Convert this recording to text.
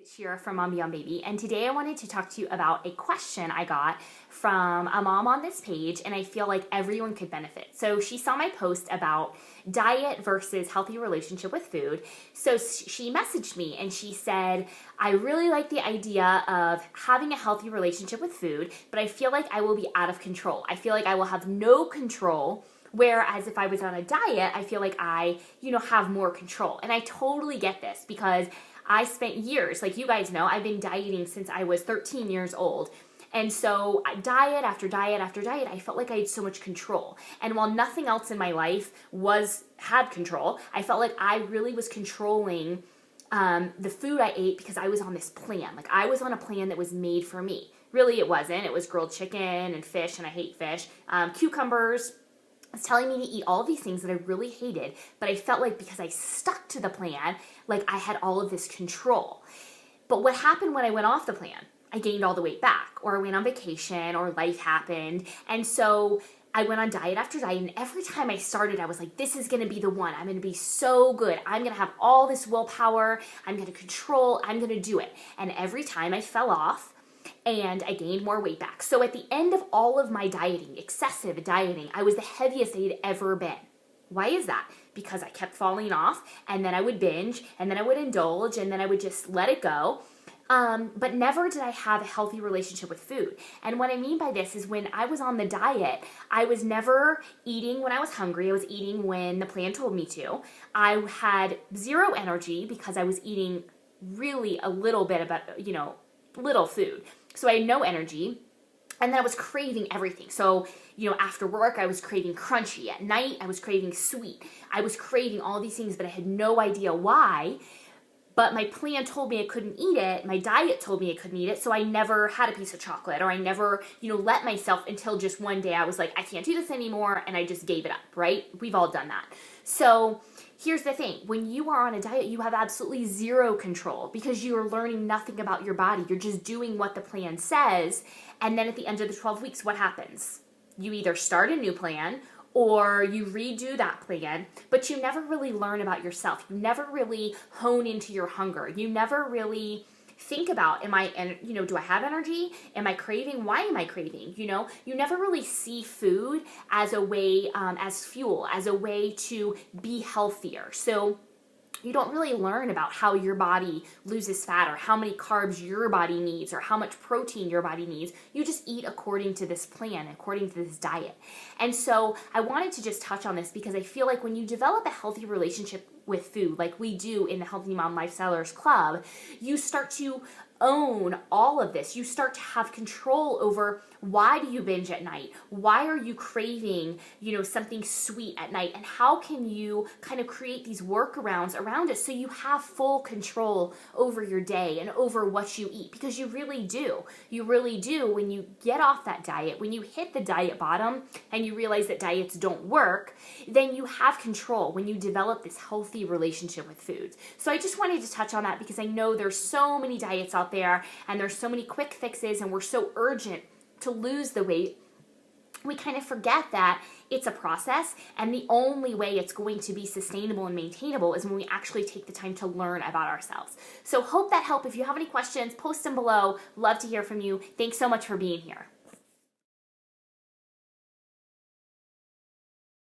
it's Shira from Mom Beyond Baby, and today I wanted to talk to you about a question I got from a mom on this page, and I feel like everyone could benefit. So she saw my post about diet versus healthy relationship with food. So she messaged me and she said, I really like the idea of having a healthy relationship with food, but I feel like I will be out of control. I feel like I will have no control. Whereas if I was on a diet, I feel like I, have more control. And I totally get this because I spent years, like you guys know, I've been dieting since I was 13 years old. And so diet after diet after diet, I felt like I had so much control. And while nothing else in my life had control, I felt like I really was controlling the food I ate because I was on this plan. Like I was on a plan that was made for me. Really, it wasn't. It was grilled chicken and fish, and I hate fish. Cucumbers. It's telling me to eat all of these things that I really hated, but I felt like because I stuck to the plan, like I had all of this control. But what happened when I went off the plan? I gained all the weight back, or I went on vacation, or life happened. And so I went on diet after diet, and every time I started, I was like, this is going to be the one. I'm going to be so good. I'm going to have all this willpower. I'm going to control. I'm going to do it. And every time I fell off, and I gained more weight back. So at the end of all of my dieting, excessive dieting, I was the heaviest I had ever been. Why is that? Because I kept falling off, and then I would binge, and then I would indulge, and then I would just let it go. But never did I have a healthy relationship with food. And what I mean by this is when I was on the diet, I was never eating when I was hungry. I was eating when the plan told me to. I had zero energy because I was eating really a little bit about, little food. So I had no energy. And then I was craving everything. So, after work, I was craving crunchy. At night, I was craving sweet. I was craving all these things, but I had no idea why. But my plan told me I couldn't eat it. My diet told me I couldn't eat it. So I never had a piece of chocolate, or I never, let myself until just one day I was like, I can't do this anymore. And I just gave it up, right? We've all done that. So here's the thing. When you are on a diet, you have absolutely zero control because you are learning nothing about your body. You're just doing what the plan says. And then at the end of the 12 weeks, what happens? You either start a new plan or you redo that plan, but you never really learn about yourself. You never really hone into your hunger. You never really think about, do I have energy? Am I craving? Why am I craving? You never really see food as a way, as fuel, as a way to be healthier. So you don't really learn about how your body loses fat or how many carbs your body needs or how much protein your body needs. You just eat according to this plan, according to this diet. And so I wanted to just touch on this because I feel like when you develop a healthy relationship with food, like we do in the Healthy Mom Lifestylers Club, you start to own all of this. You start to have control over why do you binge at night? Why are you craving, something sweet at night? And how can you kind of create these workarounds around it so you have full control over your day and over what you eat? Because you really do. You really do when you get off that diet, when you hit the diet bottom and you realize that diets don't work, then you have control when you develop this healthy relationship with foods. So I just wanted to touch on that because I know there's so many diets out there and there's so many quick fixes and we're so urgent to lose the weight. We kind of forget that it's a process, and the only way it's going to be sustainable and maintainable is when we actually take the time to learn about ourselves. So hope that helped. If you have any questions, post them below. Love to hear from you. Thanks so much for being here.